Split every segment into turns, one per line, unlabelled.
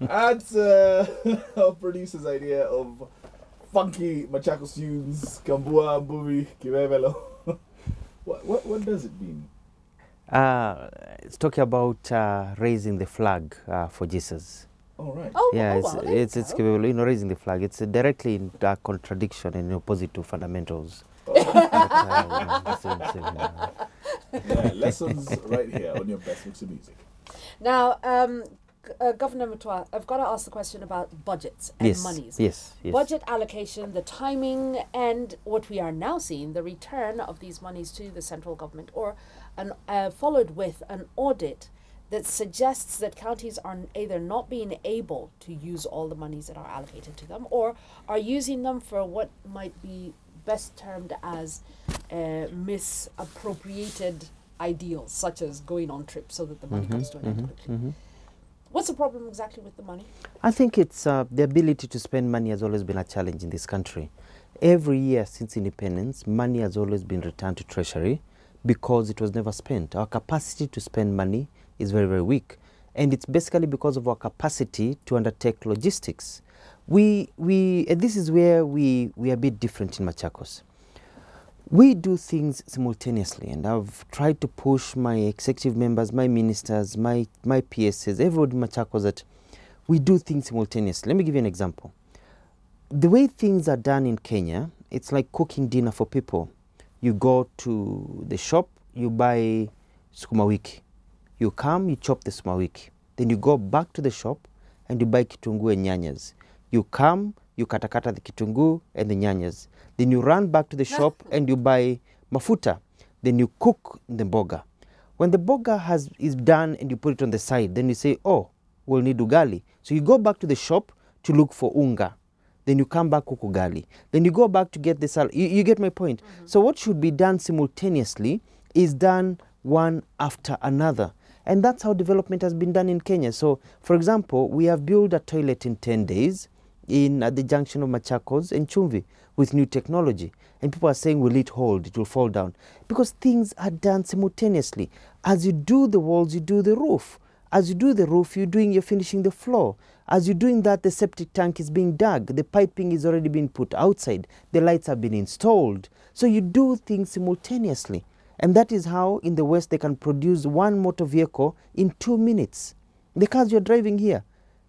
That's our producer's idea of funky Machakos tunes, Kambua, Mbuvi, Kivevelo. What does it mean?
It's talking about raising the flag for Jesus.
All right.
Oh,
Yeah,
wow,
it's raising the flag. It's directly in contradiction and opposite to fundamentals.
Yeah, lessons right here on your best mix of music.
Now, Governor Mutua, I've got to ask the question about budgets and monies.
Yes.
Budget allocation, the timing, and what we are now seeing, the return of these monies to the central government, or followed with an audit that suggests that counties are either not being able to use all the monies that are allocated to them, or are using them for what might be best termed as misappropriated ideals, such as going on trips so that the money comes to an end quickly. What's the problem exactly with the money?
I think it's the ability to spend money has always been a challenge in this country. Every year since independence, money has always been returned to Treasury because it was never spent. Our capacity to spend money is very, very weak. And it's basically because of our capacity to undertake logistics. This is where we are a bit different in Machakos. We do things simultaneously, and I've tried to push my executive members, my ministers, my PSs, everybody in Machakos that we do things simultaneously. Let me give you an example. The way things are done in Kenya, it's like cooking dinner for people. You go to the shop, you buy sukuma wiki. You come, you chop the sukuma wiki. Then you go back to the shop and you buy kitunguu and nyanyas. You come, you katakata the kitunguu and the nyanyas. Then you run back to the shop and you buy mafuta. Then you cook the boga. When the boga is done and you put it on the side, then you say, oh, we'll need ugali. So you go back to the shop to look for unga. Then you come back, cook ugali. Then you go back to get the salad. You get my point? So what should be done simultaneously is done one after another. And that's how development has been done in Kenya. So, for example, we have built a toilet in 10 days at the junction of Machakos and Chumvi with new technology. And people are saying, will it hold? It will fall down. Because things are done simultaneously. As you do the walls, you do the roof. As you do the roof, you're finishing the floor. As you're doing that, the septic tank is being dug. The piping is already being put outside. The lights have been installed. So you do things simultaneously. And that is how in the West they can produce one motor vehicle in 2 minutes. The cars you're driving here,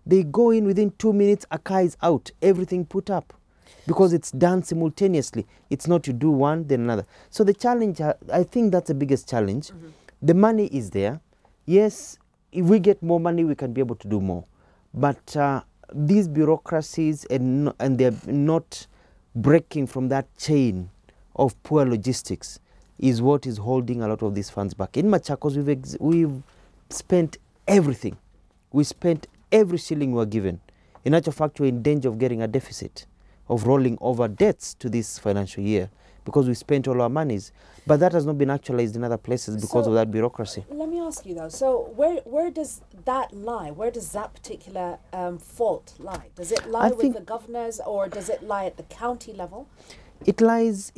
they go in within 2 minutes, a car is out, everything put up. Because it's done simultaneously. It's not you do one, then another. So the challenge, I think that's the biggest challenge. The money is there. Yes, if we get more money, we can be able to do more. But these bureaucracies, and they're not breaking from that chain of poor logistics, is what is holding a lot of these funds back. In Machakos, we've spent everything. We spent every shilling we were given. In actual fact, we're in danger of getting a deficit, of rolling over debts to this financial year because we spent all our monies. But that has not been actualized in other places because of that bureaucracy.
Let me ask you though, so where does that lie? Where does that particular fault lie? Does it lie with the governors, or does it lie at the county level?
It lies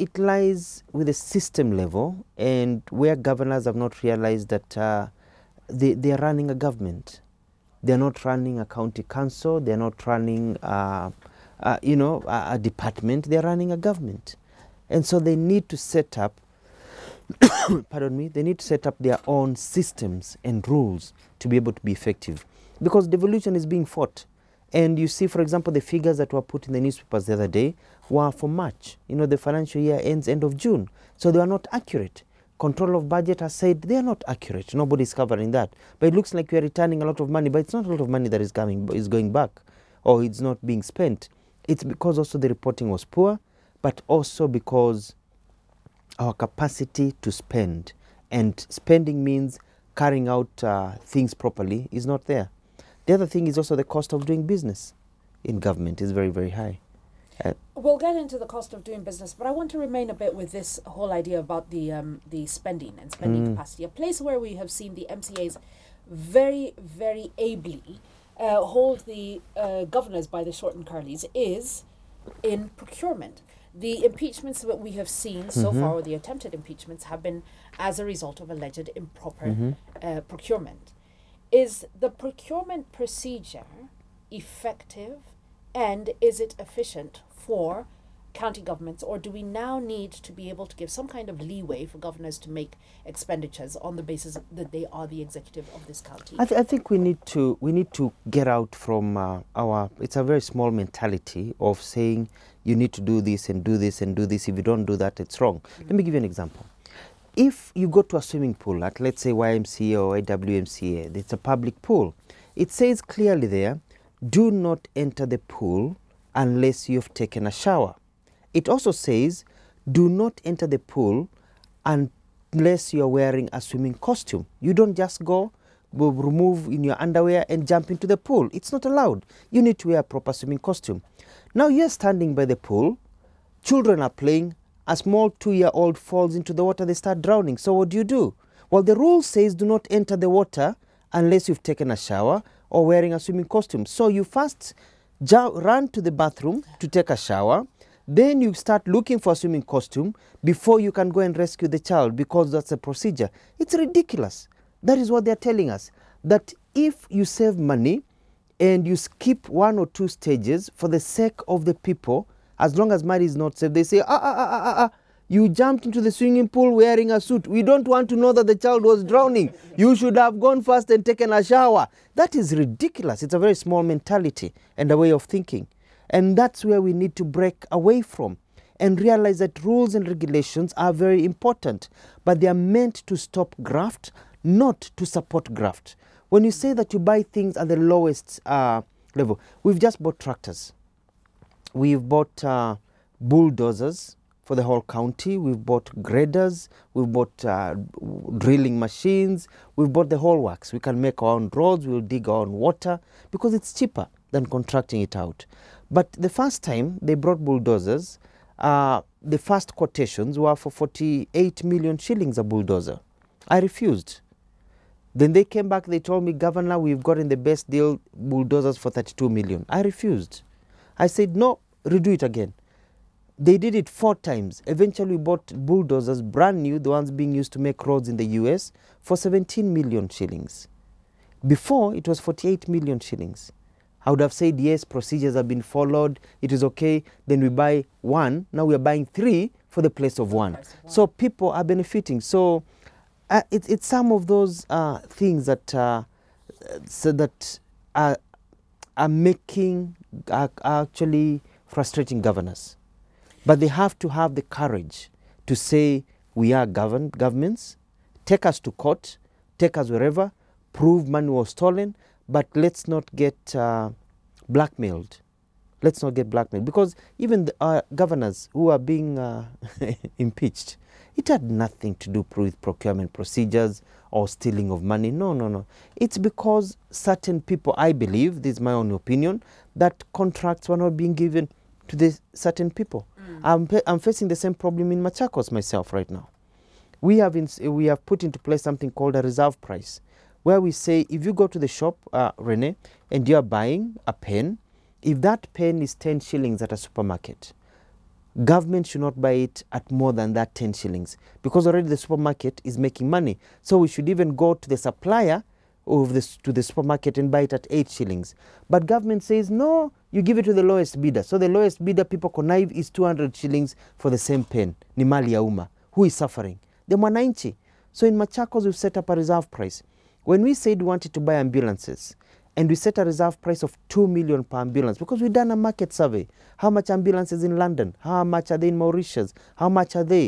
with the system level, and where governors have not realized that they are running a government. They're not running a county council. They're not running a department. They're running a government. And so they need to set up, they need to set up their own systems and rules to be able to be effective. Because devolution is being fought. And you see, for example, the figures that were put in the newspapers the other day were for March. The financial year ends end of June. So they are not accurate. Control of Budget has said they are not accurate. Nobody's covering that. But it looks like we are returning a lot of money, but it's not a lot of money that is going back, or it's not being spent. It's because also the reporting was poor, but also because our capacity to spend, and spending means carrying out things properly, is not there. The other thing is also the cost of doing business in government is very, very high.
We'll get into the cost of doing business, but I want to remain a bit with this whole idea about the spending and spending capacity. A place where we have seen the MCAs very, very ably hold the governors by the short and curlies is in procurement. The impeachments that we have seen so far, or the attempted impeachments, have been as a result of alleged improper procurement. is the procurement procedure effective, and is it efficient for county governments, or do we now need to be able to give some kind of leeway for governors to make expenditures on the basis that they are the executive of this county?
I think we need to get out from our. It's a very small mentality of saying you need to do this and do this and do this. If you don't do that, it's wrong. Let me give you an example. If you go to a swimming pool at, let's say, YMCA or WMCA, it's a public pool. It says clearly there, do not enter the pool unless you've taken a shower. It also says, do not enter the pool unless you're wearing a swimming costume. You don't just go remove in your underwear and jump into the pool. It's not allowed. You need to wear a proper swimming costume. Now you're standing by the pool, children are playing, a small 2-year-old falls into the water, they start drowning. So what do? Well, the rule says do not enter the water unless you've taken a shower or wearing a swimming costume. So you first run to the bathroom to take a shower, then you start looking for a swimming costume before you can go and rescue the child, because that's a procedure. It's ridiculous. That is what they're telling us, that if you save money and you skip 1 or 2 stages for the sake of the people, as long as money is not saved, they say, you jumped into the swimming pool wearing a suit. We don't want to know that the child was drowning. You should have gone first and taken a shower. That is ridiculous. It's a very small mentality and a way of thinking. And that's where we need to break away from and realize that rules and regulations are very important, but they are meant to stop graft, not to support graft. When you say that you buy things at the lowest level, we've just bought tractors. We've bought bulldozers for the whole county. We've bought graders. We've bought drilling machines. We've bought the whole works. We can make our own roads. We'll dig our own water because it's cheaper than contracting it out. But the first time they brought bulldozers, the first quotations were for 48 million shillings a bulldozer. I refused. Then they came back, they told me, Governor, we've gotten the best deal, bulldozers for 32 million. I refused. I said, no, redo it again. They did it 4 times. Eventually we bought bulldozers, brand new, the ones being used to make roads in the US, for 17 million shillings. Before, it was 48 million shillings. I would have said, yes, procedures have been followed, it is okay. Then we buy 1, now we are buying 3 for the place of 1. So people are benefiting. So it's some of those things that are making, are actually frustrating governors. But they have to have the courage to say, we are governments, take us to court, take us wherever, prove money was stolen, but let's not get blackmailed. Let's not get blackmailed. Because even the governors who are being impeached, it had nothing to do with procurement procedures or stealing of money. No. It's because certain people, I believe, this is my own opinion, that contracts were not being given to the certain people. I'm facing the same problem in Machakos myself right now. We have put into place something called a reserve price, where we say, if you go to the shop, Renee, and you're buying a pen, if that pen is 10 shillings at a supermarket, government should not buy it at more than that 10 shillings, because already the supermarket is making money. So we should even go to the supplier of to the supermarket and buy it at 8 shillings. But government says, no, you give it to the lowest bidder. So the lowest bidder, people connive, is 200 shillings for the same pen. Ni mali ya umma. Who is suffering? The mwananchi. So in Machakos, we've set up a reserve price. When we said we wanted to buy ambulances, and we set a reserve price of 2 million per ambulance, because we've done a market survey. How much ambulances in London? How much are they in Mauritius? How much are they,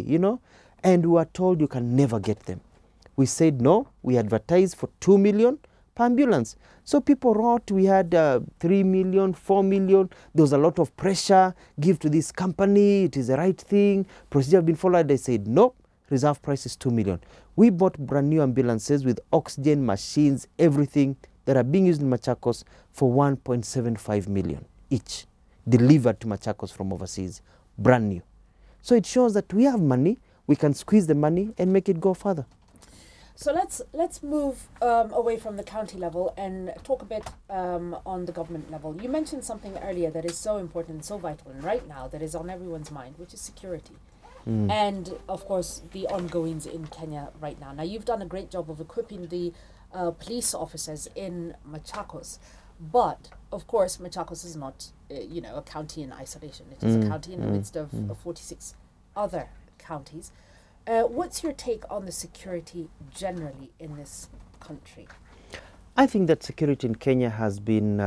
And we were told you can never get them. We said no, we advertised for 2 million per ambulance. So people wrote, we had 3 million, 4 million. There was a lot of pressure, give to this company, it is the right thing. Procedure have been followed. They said no, reserve price is 2 million. We bought brand new ambulances with oxygen machines, everything, that are being used in Machakos for 1.75 million each, delivered to Machakos from overseas, brand new. So it shows that we have money, we can squeeze the money and make it go further.
So let's move away from the county level and talk a bit on the government level. You mentioned something earlier that is so important and so vital, and right now that is on everyone's mind, which is security. and of course the ongoings in Kenya right now. Now you've done a great job of equipping the police officers in Machakos, but of course Machakos is not a county in isolation. It is a county in the midst of 46 other counties. What's your take on the security generally in this country?
I think that security in Kenya has been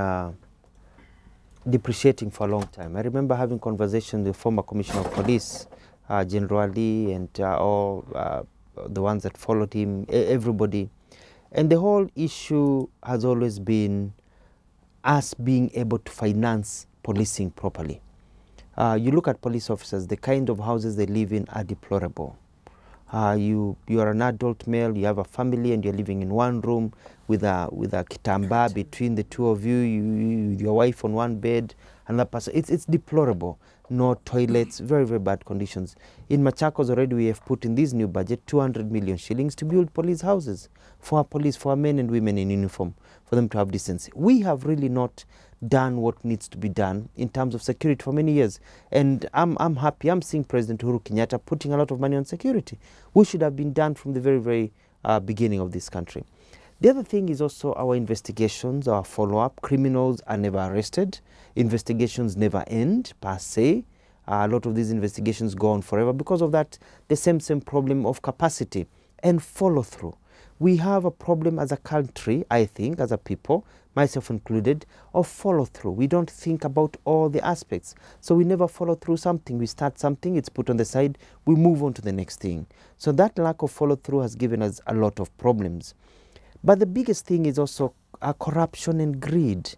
depreciating for a long time. I remember having conversations with the former Commissioner of Police, General Ali, and all the ones that followed him, everybody. And the whole issue has always been us being able to finance policing properly. You look at police officers, the kind of houses they live in are deplorable. You are an adult male, you have a family, and you're living in one room with a kitamba between the two of you, your wife on one bed, and that person. It's deplorable. No toilets, very, very bad conditions. In Machakos already we have put in this new budget 200 million shillings to build police houses for our police, for our men and women in uniform, for them to have decency. We have really not done what needs to be done in terms of security for many years. And I'm happy. I'm seeing President Uhuru Kenyatta putting a lot of money on security, which should have been done from the very, very beginning of this country. The other thing is also our investigations, our follow-up. Criminals are never arrested. Investigations never end, per se. A lot of these investigations go on forever. Because of that, the same problem of capacity and follow-through. We have a problem as a country, I think, as a people, myself included, of follow-through. We don't think about all the aspects. So we never follow through something. We start something, it's put on the side, we move on to the next thing. So that lack of follow-through has given us a lot of problems. But the biggest thing is also corruption and greed.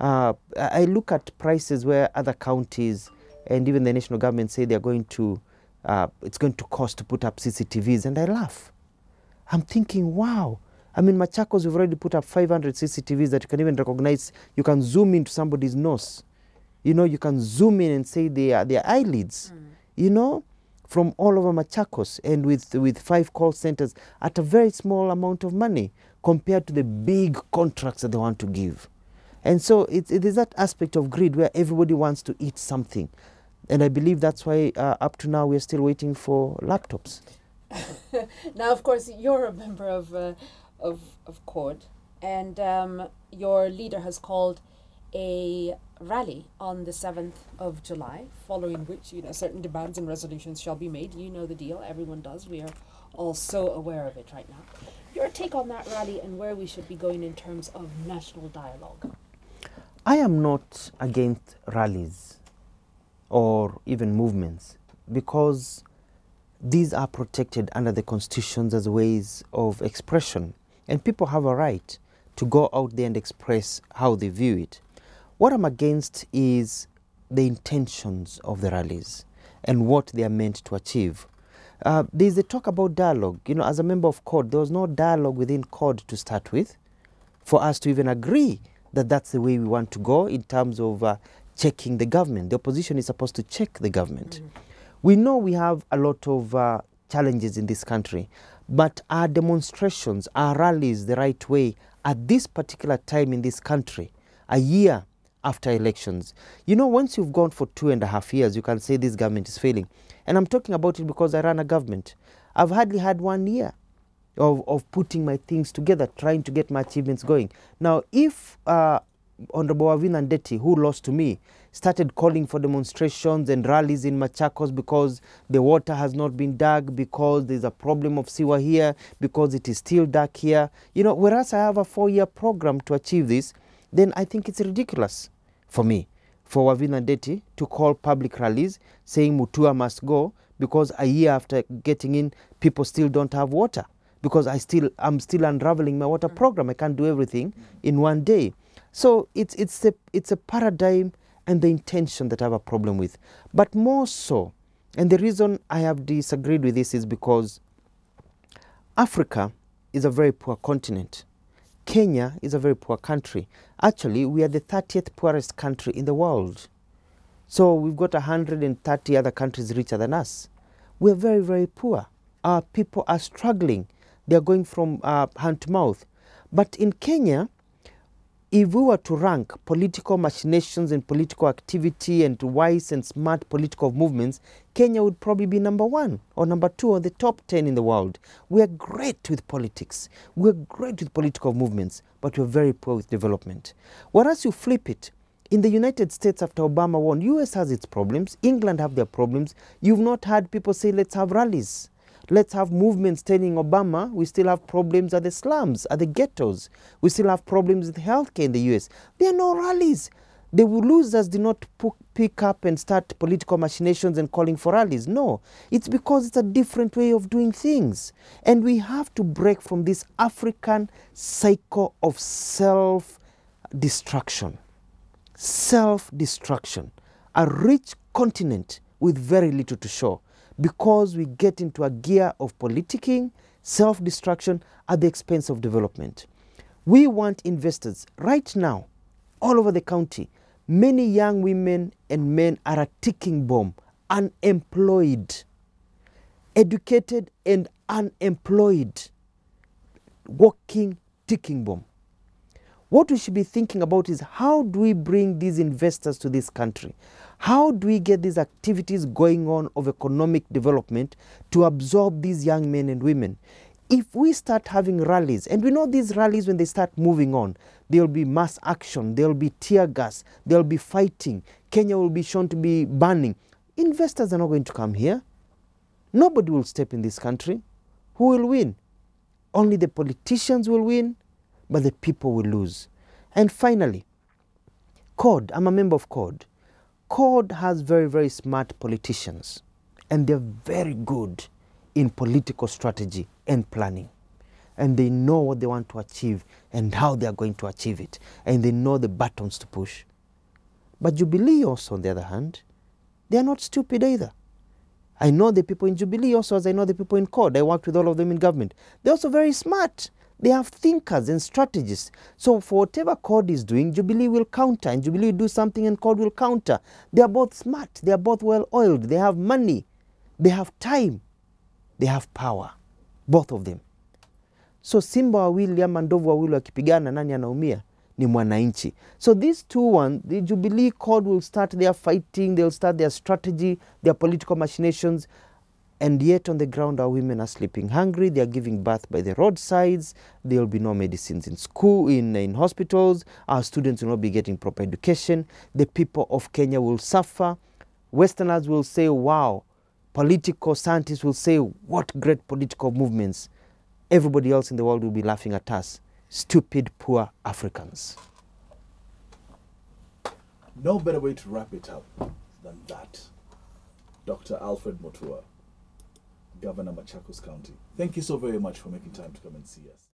I look at prices where other counties and even the national government say they're going to, it's going to cost to put up CCTVs, and I laugh. I'm thinking, wow. I mean, Machakos, we've already put up 500 CCTVs that you can even recognize. You can zoom into somebody's nose. You can zoom in and say they are eyelids, from all over Machakos, and with 5 call centers at a very small amount of money compared to the big contracts that they want to give. And so it is that aspect of greed where everybody wants to eat something. And I believe that's why up to now we're still waiting for laptops.
Now, of course, you're a member of CORD, and your leader has called a rally on the 7th of July, following which, certain demands and resolutions shall be made. You know the deal. Everyone does. We are all so aware of it right now. Your take on that rally and where we should be going in terms of national dialogue?
I am not against rallies or even movements, because these are protected under the constitutions as ways of expression, and people have a right to go out there and express how they view it. What I'm against is the intentions of the rallies and what they are meant to achieve. There's a talk about dialogue. As a member of CORD, there was no dialogue within CORD to start with for us to even agree that that's the way we want to go in terms of checking the government. The opposition is supposed to check the government. We know we have a lot of challenges in this country, but are demonstrations, are rallies the right way at this particular time in this country, a year after elections? Once you've gone for 2.5 years, you can say this government is failing. And I'm talking about it because I ran a government. I've hardly had 1 year of putting my things together, trying to get my achievements going. Now, if Honorable Wavina Ndeti, who lost to me, started calling for demonstrations and rallies in Machakos because the water has not been dug, because there's a problem of sewer here, because it is still dark here, whereas I have a 4-year program to achieve this, then I think it's ridiculous for me, for Wavina Ndeti to call public rallies saying Mutua must go because a year after getting in, people still don't have water, because I'm still unraveling my water program. I can't do everything in one day. So it's a paradigm and the intention that I have a problem with. But more so, and the reason I have disagreed with this is because Africa is a very poor continent. Kenya is a very poor country. Actually, we are the 30th poorest country in the world. So we've got 130 other countries richer than us. We're very, very poor. Our people are struggling. They're going from hand to mouth. But in Kenya, if we were to rank political machinations and political activity and wise and smart political movements, Kenya would probably be number 1 or number 2 or the top 10 in the world. We are great with politics. We are great with political movements, but we're very poor with development. Whereas you flip it, in the United States after Obama won, US has its problems, England have their problems. You've not heard people say, let's have rallies. Let's have movements telling Obama we still have problems at the slums, at the ghettos. We still have problems with healthcare in the US. There are no rallies. The losers did not pick up and start political machinations and calling for rallies. No, it's because it's a different way of doing things. And we have to break from this African cycle of self-destruction. Self-destruction. A rich continent with very little to show, because we get into a gear of politicking, self-destruction at the expense of development. We want investors right now, all over the county. Many young women and men are a ticking bomb, unemployed, educated and unemployed, walking ticking bomb. What we should be thinking about is, how do we bring these investors to this country? How do we get these activities going on of economic development to absorb these young men and women? If we start having rallies, and we know these rallies, when they start moving on, there will be mass action, there will be tear gas, there will be fighting, Kenya will be shown to be burning. Investors are not going to come here. Nobody will step in this country. Who will win? Only the politicians will win, but the people will lose. And finally, CORD, I'm a member of CORD. CORD has very, very smart politicians, and they're very good in political strategy and planning. And they know what they want to achieve and how they are going to achieve it. And they know the buttons to push. But Jubilee also, on the other hand, they are not stupid either. I know the people in Jubilee also as I know the people in CORD. I worked with all of them in government. They're also very smart. They have thinkers and strategists. So for whatever CORD is doing, Jubilee will counter, and Jubilee will do something and CORD will counter. They are both smart. They are both well-oiled. They have money. They have time. They have power. Both of them. So simba wawili ama ndovu wawili wakipigana, nani anaumia? Ni mwananchi. So these two, the Jubilee CORD will start their fighting, they'll start their strategy, their political machinations, and yet on the ground our women are sleeping hungry, they are giving birth by the roadsides, there will be no medicines in school, in hospitals, our students will not be getting proper education, the people of Kenya will suffer, Westerners will say, wow, political scientists will say, what great political movements. Everybody else in the world will be laughing at us. Stupid, poor Africans.
No better way to wrap it up than that. Dr. Alfred Mutua, Governor Machakos County. Thank you so very much for making time to come and see us.